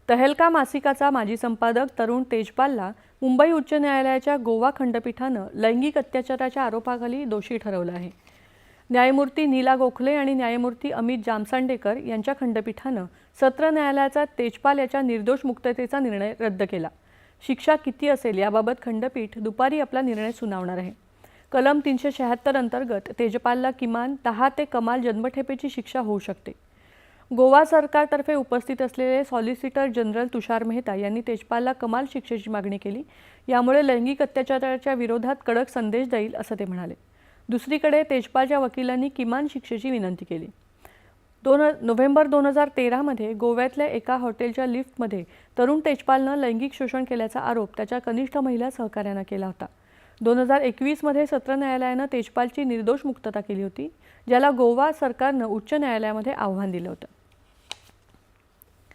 तहलका मासिकाचा माजी संपादक तरुण तेजपालला मुंबई उच्च न्यायालयाच्या गोवा खंडपीठानं लैंगिक अत्याचाराच्या आरोपाखाली दोषी ठरवलं आहे। न्यायमूर्ती नीला गोखले आणि न्यायमूर्ती अमित जामसांडेकर यांच्या खंडपीठानं सत्र न्यायालयाचा तेजपाल याच्या निर्दोष मुक्ततेचा निर्णय रद्द केला। शिक्षा किती असेल याबाबत खंडपीठ दुपारी आपला निर्णय सुनावणार आहे। कलम 376 अंतर्गत तेजपालला किमान 10 ते कमाल जन्मठेपेची शिक्षा होऊ शकते। गोवा सरकारतर्फे उपस्थित असलेले सॉलिसिटर जनरल तुषार मेहता यांनी तेजपालला कमाल शिक्षेची मागणी केली। यामुळे लैंगिक अत्याचाराच्या विरोधात कडक संदेश देईल असं ते म्हणाले। दुसरीकडे तेजपालच्या वकिलांनी किमान शिक्षेची विनंती केली। नोव्हेंबर 2013 मध्ये गोव्यातल्या एका हॉटेलच्या लिफ्टमध्ये तरुण तेजपालनं लैंगिक शोषण केल्याचा आरोप त्याच्या कनिष्ठ महिला सहकाऱ्यानं केला होता। 2021 मध्ये सत्र न्यायालयानं तेजपालची निर्दोष मुक्तता केली होती, ज्याला गोवा सरकारनं उच्च न्यायालयामध्ये आव्हान दिलं होतं।